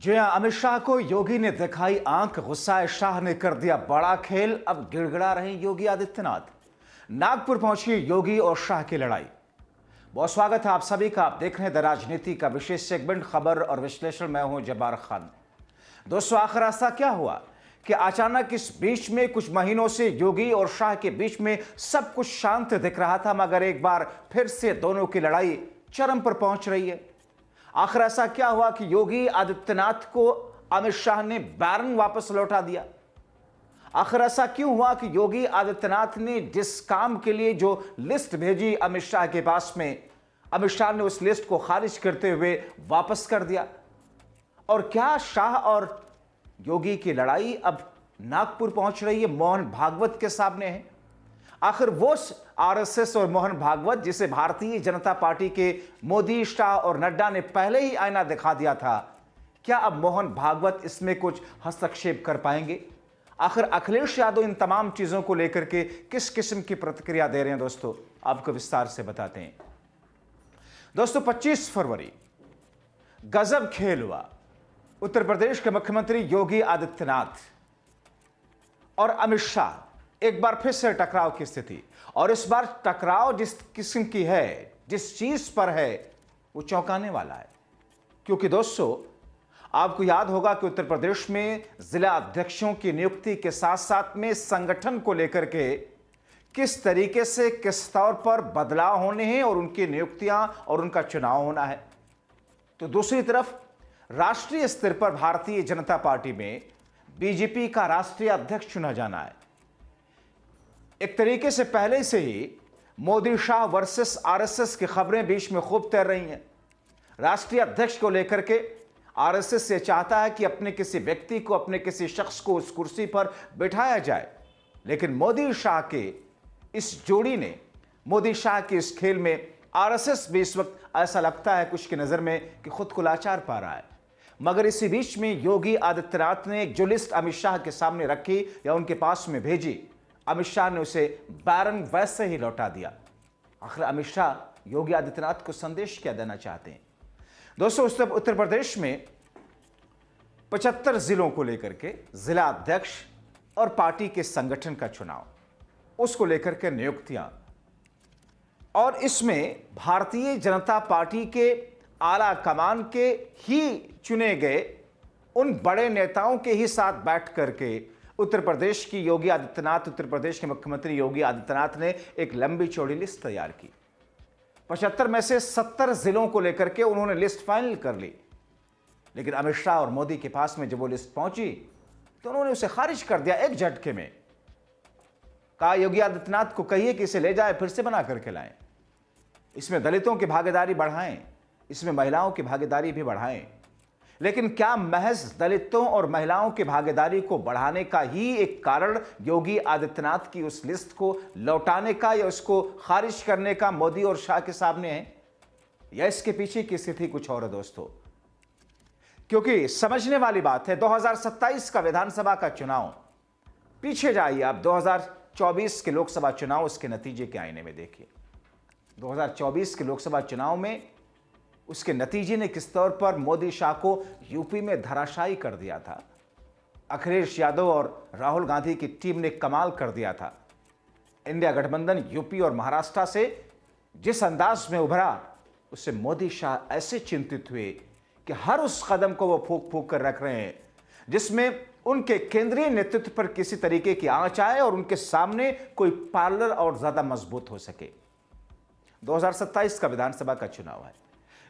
जी हां, अमित शाह को योगी ने दिखाई आंख। गुस्साए शाह ने कर दिया बड़ा खेल। अब गिड़गिड़ा रहे योगी आदित्यनाथ। नागपुर पहुंची योगी और शाह की लड़ाई। बहुत स्वागत है आप सभी का। आप देख रहे हैं द राजनीति का विशेष सेगमेंट खबर और विश्लेषण। मैं हूं जब्बार खान। दोस्तों, आखिर ऐसा क्या हुआ कि अचानक इस बीच में कुछ महीनों से योगी और शाह के बीच में सब कुछ शांत दिख रहा था, मगर एक बार फिर से दोनों की लड़ाई चरम पर पहुंच रही है। आखिर ऐसा क्या हुआ कि योगी आदित्यनाथ को अमित शाह ने बैरन वापस लौटा दिया? आखिर ऐसा क्यों हुआ कि योगी आदित्यनाथ ने जिस काम के लिए जो लिस्ट भेजी अमित शाह के पास में, अमित शाह ने उस लिस्ट को खारिज करते हुए वापस कर दिया? और क्या शाह और योगी की लड़ाई अब नागपुर पहुंच रही है, मोहन भागवत के सामने है? आखिर वो आरएसएस और मोहन भागवत जिसे भारतीय जनता पार्टी के मोदी, शाह और नड्डा ने पहले ही आईना दिखा दिया था, क्या अब मोहन भागवत इसमें कुछ हस्तक्षेप कर पाएंगे? आखिर अखिलेश यादव इन तमाम चीजों को लेकर के किस किस्म की प्रतिक्रिया दे रहे हैं, दोस्तों आपको विस्तार से बताते हैं। दोस्तों, 25 फरवरी गजब खेल हुआ। उत्तर प्रदेश के मुख्यमंत्री योगी आदित्यनाथ और अमित शाह एक बार फिर से टकराव की स्थिति। और इस बार टकराव जिस किस्म की है, जिस चीज पर है, वो चौंकाने वाला है। क्योंकि दोस्तों, आपको याद होगा कि उत्तर प्रदेश में जिला अध्यक्षों की नियुक्ति के साथ साथ में संगठन को लेकर के किस तरीके से, किस तौर पर बदलाव होने हैं और उनकी नियुक्तियां और उनका चुनाव होना है। तो दूसरी तरफ राष्ट्रीय स्तर पर भारतीय जनता पार्टी में बीजेपी का राष्ट्रीय अध्यक्ष चुना जाना है। एक तरीके से पहले से ही मोदी शाह वर्सेस आरएसएस की खबरें बीच में खूब तैर रही हैं। राष्ट्रीय अध्यक्ष को लेकर के आरएसएस ये चाहता है कि अपने किसी व्यक्ति को, अपने किसी शख्स को उस कुर्सी पर बिठाया जाए, लेकिन मोदी शाह के इस जोड़ी ने, मोदी शाह के इस खेल में आरएसएस भी इस वक्त ऐसा लगता है कुछ की नजर में कि खुद को लाचार पा रहा है। मगर इसी बीच में योगी आदित्यनाथ ने जो लिस्ट अमित शाह के सामने रखी या उनके पास में भेजी, अमित शाह ने उसे बैरन वैसे ही लौटा दिया। आखिर अमित शाह योगी आदित्यनाथ को संदेश क्या देना चाहते हैं? दोस्तों, उत्तर प्रदेश में 75 जिलों को लेकर के जिला अध्यक्ष और पार्टी के संगठन का चुनाव, उसको लेकर के नियुक्तियां, और इसमें भारतीय जनता पार्टी के आला कमान के ही चुने गए उन बड़े नेताओं के ही साथ बैठ करके उत्तर प्रदेश की योगी आदित्यनाथ, उत्तर प्रदेश के मुख्यमंत्री योगी आदित्यनाथ ने एक लंबी चौड़ी लिस्ट तैयार की। 75 में से 70 जिलों को लेकर के उन्होंने लिस्ट फाइनल कर ली। लेकिन अमित शाह और मोदी के पास में जब वो लिस्ट पहुंची तो उन्होंने उसे खारिज कर दिया एक झटके में। कहा, योगी आदित्यनाथ को कहिए कि इसे ले जाए, फिर से बना करके लाएं। इसमें दलितों की भागीदारी बढ़ाएं, इसमें महिलाओं की भागीदारी भी बढ़ाएं। लेकिन क्या महज दलितों और महिलाओं की भागीदारी को बढ़ाने का ही एक कारण योगी आदित्यनाथ की उस लिस्ट को लौटाने का या उसको खारिज करने का मोदी और शाह के सामने है, या इसके पीछे की स्थिति कुछ और है? दोस्तों, क्योंकि समझने वाली बात है, 2027 का विधानसभा का चुनाव, पीछे जाइए आप 2024 के लोकसभा चुनाव, उसके नतीजे के आईने में देखिए। 2024 के लोकसभा चुनाव में उसके नतीजे ने किस तौर पर मोदी शाह को यूपी में धराशायी कर दिया था। अखिलेश यादव और राहुल गांधी की टीम ने कमाल कर दिया था। इंडिया गठबंधन यूपी और महाराष्ट्र से जिस अंदाज में उभरा, उससे मोदी शाह ऐसे चिंतित हुए कि हर उस कदम को वो फूंक फूंक कर रख रहे हैं जिसमें उनके केंद्रीय नेतृत्व पर किसी तरीके की आंच आए और उनके सामने कोई पार्लर और ज्यादा मजबूत हो सके। 2027 का विधानसभा का चुनाव है।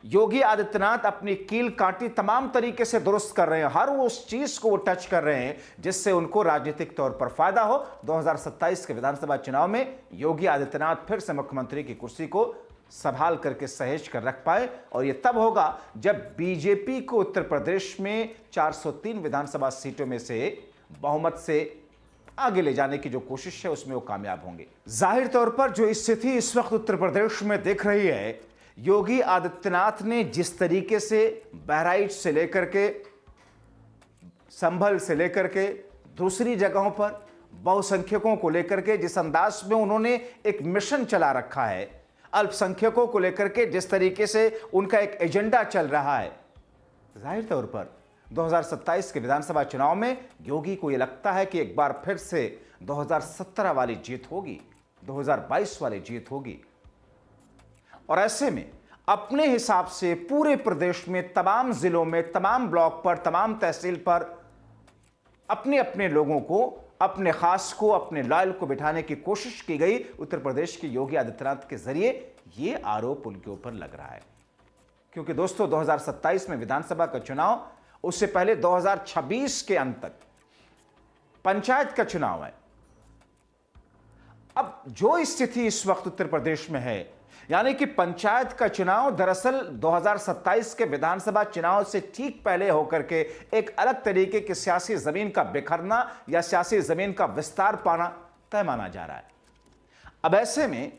योगी आदित्यनाथ अपनी कील काटी तमाम तरीके से दुरुस्त कर रहे हैं। हर वो उस चीज को वो टच कर रहे हैं जिससे उनको राजनीतिक तौर पर फायदा हो। 2027 के विधानसभा चुनाव में योगी आदित्यनाथ फिर से मुख्यमंत्री की कुर्सी को संभाल करके सहेज कर रख पाए, और यह तब होगा जब बीजेपी को उत्तर प्रदेश में 403 विधानसभा सीटों में से बहुमत से आगे ले जाने की जो कोशिश है उसमें वो कामयाब होंगे। जाहिर तौर पर जो स्थिति इस वक्त उत्तर प्रदेश में दिख रही है, योगी आदित्यनाथ ने जिस तरीके से बहराइच से लेकर के, संभल से लेकर के दूसरी जगहों पर बहुसंख्यकों को लेकर के जिस अंदाज में उन्होंने एक मिशन चला रखा है, अल्पसंख्यकों को लेकर के जिस तरीके से उनका एक एजेंडा चल रहा है, जाहिर तौर पर 2027 के विधानसभा चुनाव में योगी को यह लगता है कि एक बार फिर से 2017 वाली जीत होगी, 2022 वाली जीत होगी। और ऐसे में अपने हिसाब से पूरे प्रदेश में तमाम जिलों में, तमाम ब्लॉक पर, तमाम तहसील पर अपने अपने लोगों को, अपने खास को, अपने लॉयल को बिठाने की कोशिश की गई। उत्तर प्रदेश के योगी आदित्यनाथ के जरिए यह आरोप उनके ऊपर लग रहा है। क्योंकि दोस्तों 2027 में विधानसभा का चुनाव, उससे पहले 2026 के अंत तक पंचायत का चुनाव है। अब जो स्थिति इस वक्त उत्तर प्रदेश में है, यानी कि पंचायत का चुनाव दरअसल 2027 के विधानसभा चुनाव से ठीक पहले होकर के एक अलग तरीके की सियासी जमीन का बिखरना या सियासी जमीन का विस्तार पाना तय माना जा रहा है। अब ऐसे में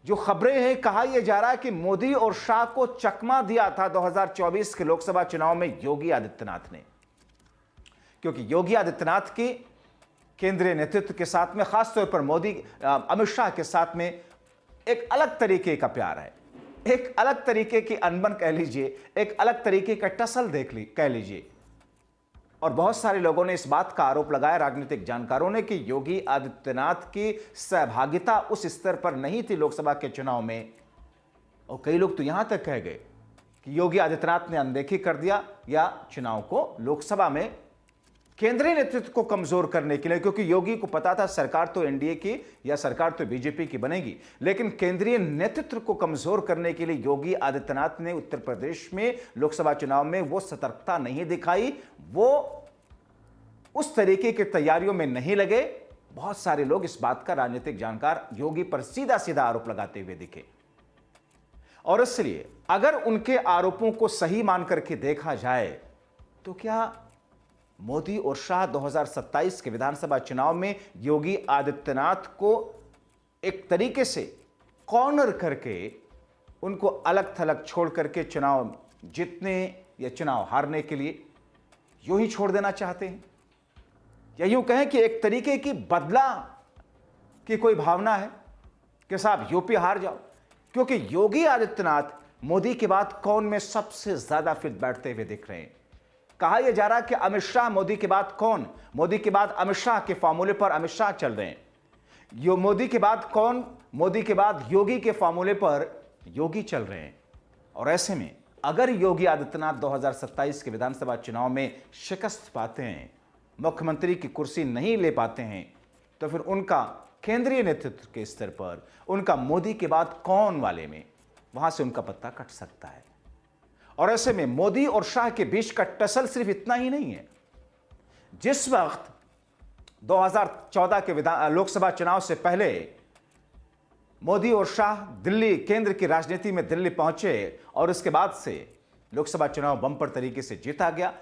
जो खबरें हैं, कहा यह जा रहा है कि मोदी और शाह को चकमा दिया था 2024 के लोकसभा चुनाव में योगी आदित्यनाथ ने, क्योंकि योगी आदित्यनाथ की केंद्रीय नेतृत्व के साथ में, खासतौर पर मोदी अमित शाह के साथ में एक अलग तरीके का प्यार है, एक अलग तरीके की अनबन कह लीजिए, एक अलग तरीके का टसल कह लीजिए। और बहुत सारे लोगों ने इस बात का आरोप लगाया, राजनीतिक जानकारों ने, कि योगी आदित्यनाथ की सहभागिता उस स्तर पर नहीं थी लोकसभा के चुनाव में। और कई लोग तो यहां तक कह गए कि योगी आदित्यनाथ ने अनदेखी कर दिया या चुनाव को लोकसभा में केंद्रीय नेतृत्व को कमजोर करने के लिए, क्योंकि योगी को पता था सरकार तो एनडीए की या सरकार तो बीजेपी की बनेगी, लेकिन केंद्रीय नेतृत्व को कमजोर करने के लिए योगी आदित्यनाथ ने उत्तर प्रदेश में लोकसभा चुनाव में वो सतर्कता नहीं दिखाई, वो उस तरीके की तैयारियों में नहीं लगे। बहुत सारे लोग इस बात का, राजनीतिक जानकार, योगी पर सीधा सीधा आरोप लगाते हुए दिखे। और इसलिए अगर उनके आरोपों को सही मान करके देखा जाए तो क्या मोदी और शाह 2027 के विधानसभा चुनाव में योगी आदित्यनाथ को एक तरीके से कॉर्नर करके, उनको अलग थलग छोड़ करके चुनाव जीतने या चुनाव हारने के लिए यूं ही छोड़ देना चाहते हैं, या यूं कहें कि एक तरीके की बदला की कोई भावना है कि साहब यूपी हार जाओ? क्योंकि योगी आदित्यनाथ मोदी के बाद कौन में सबसे ज्यादा फिट बैठते हुए दिख रहे हैं। कहा यह जा रहा है कि अमित शाह मोदी के बाद कौन, मोदी के बाद अमित शाह के फॉर्मूले पर अमित शाह चल रहे हैं। मोदी के बाद कौन, मोदी के बाद योगी के फॉर्मूले पर योगी चल रहे हैं। और ऐसे में अगर योगी आदित्यनाथ 2027 के विधानसभा चुनाव में शिकस्त पाते हैं, मुख्यमंत्री की कुर्सी नहीं ले पाते हैं, तो फिर उनका केंद्रीय नेतृत्व के स्तर पर, उनका मोदी के बाद कौन वाले में, वहां से उनका पत्ता कट सकता है। और ऐसे में मोदी और शाह के बीच का टसल सिर्फ इतना ही नहीं है। जिस वक्त 2014 के लोकसभा चुनाव से पहले मोदी और शाह दिल्ली, केंद्र की राजनीति में दिल्ली पहुंचे और उसके बाद से लोकसभा चुनाव बम्पर तरीके से जीता गया,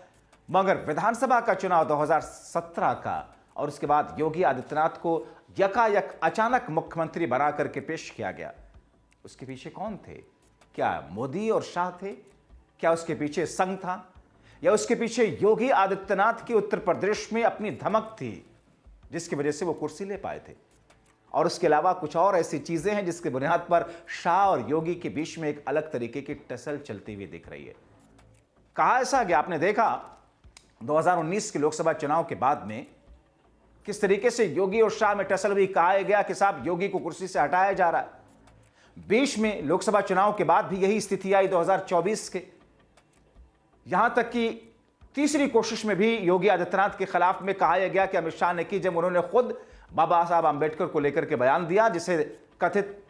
मगर विधानसभा का चुनाव 2017 का और उसके बाद योगी आदित्यनाथ को यकायक अचानक मुख्यमंत्री बना करके पेश किया गया, उसके पीछे कौन थे? क्या मोदी और शाह थे? क्या उसके पीछे संघ था? या उसके पीछे योगी आदित्यनाथ की उत्तर प्रदेश में अपनी धमक थी जिसकी वजह से वो कुर्सी ले पाए थे? और उसके अलावा कुछ और ऐसी चीजें हैं जिसके बुनियाद पर शाह और योगी के बीच में एक अलग तरीके की टसल चलती हुई दिख रही है। कहा ऐसा गया, आपने देखा 2019 के लोकसभा चुनाव के बाद में किस तरीके से योगी और शाह में टसल हुई। कहा गया कि साहब योगी को कुर्सी से हटाया जा रहा है। बीच में लोकसभा चुनाव के बाद भी यही स्थिति आई 2024 के, यहां तक कि तीसरी कोशिश में भी योगी आदित्यनाथ के खिलाफ में कहा यह गया कि अमित शाह ने की, जब उन्होंने खुद बाबा साहब आंबेडकर को लेकर के बयान दिया जिसे कथित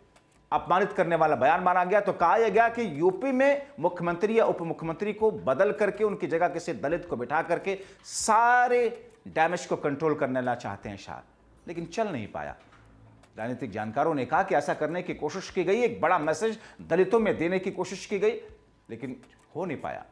अपमानित करने वाला बयान माना गया, तो कहा यह गया कि यूपी में मुख्यमंत्री या उप मुख्यमंत्री को बदल करके उनकी जगह किसी दलित को बिठा करके सारे डैमेज को कंट्रोल करना चाहते हैं शाह, लेकिन चल नहीं पाया। राजनीतिक जानकारों ने कहा कि ऐसा करने की कोशिश की गई, एक बड़ा मैसेज दलितों में देने की कोशिश की गई, लेकिन हो नहीं पाया।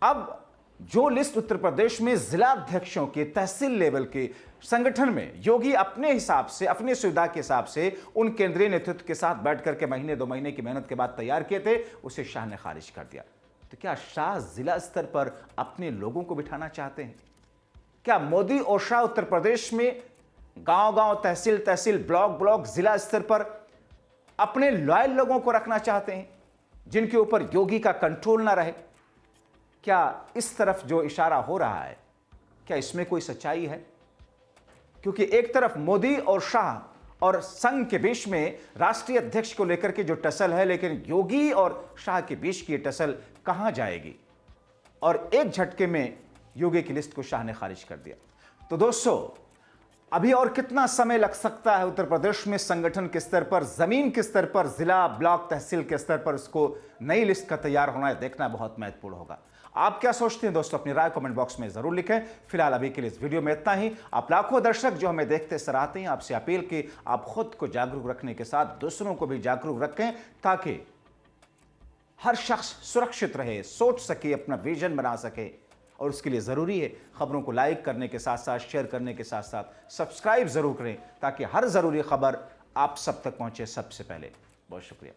अब जो लिस्ट उत्तर प्रदेश में जिला अध्यक्षों के, तहसील लेवल के संगठन में योगी अपने हिसाब से, अपनी सुविधा के हिसाब से उन केंद्रीय नेतृत्व के साथ बैठ करके महीने 2 महीने की मेहनत के बाद तैयार किए थे, उसे शाह ने खारिज कर दिया। तो क्या शाह जिला स्तर पर अपने लोगों को बिठाना चाहते हैं? क्या मोदी और शाह उत्तर प्रदेश में गांव-गांव, तहसील-तहसील, ब्लॉक-ब्लॉक, जिला स्तर पर अपने लॉयल लोगों को रखना चाहते हैं जिनके ऊपर योगी का कंट्रोल ना रहे? क्या इस तरफ जो इशारा हो रहा है, क्या इसमें कोई सच्चाई है? क्योंकि एक तरफ मोदी और शाह और संघ के बीच में राष्ट्रीय अध्यक्ष को लेकर के जो टसल है, लेकिन योगी और शाह के बीच की टसल कहां जाएगी? और एक झटके में योगी की लिस्ट को शाह ने खारिज कर दिया। तो दोस्तों, अभी और कितना समय लग सकता है उत्तर प्रदेश में संगठन के स्तर पर, जमीन के स्तर पर, जिला, ब्लॉक, तहसील के स्तर पर उसको नई लिस्ट का तैयार होना है, देखना बहुत महत्वपूर्ण होगा। आप क्या सोचते हैं दोस्तों? अपनी राय कमेंट बॉक्स में जरूर लिखें। फिलहाल अभी के लिए इस वीडियो में इतना ही। आप लाखों दर्शक जो हमें देखते सराहते हैं, आपसे अपील की आप खुद को जागरूक रखने के साथ दूसरों को भी जागरूक रखें, ताकि हर शख्स सुरक्षित रहे, सोच सके, अपना विजन बना सके। और उसके लिए ज़रूरी है खबरों को लाइक करने के साथ साथ, शेयर करने के साथ साथ सब्सक्राइब ज़रूर करें, ताकि हर ज़रूरी खबर आप सब तक पहुंचे सबसे पहले। बहुत शुक्रिया।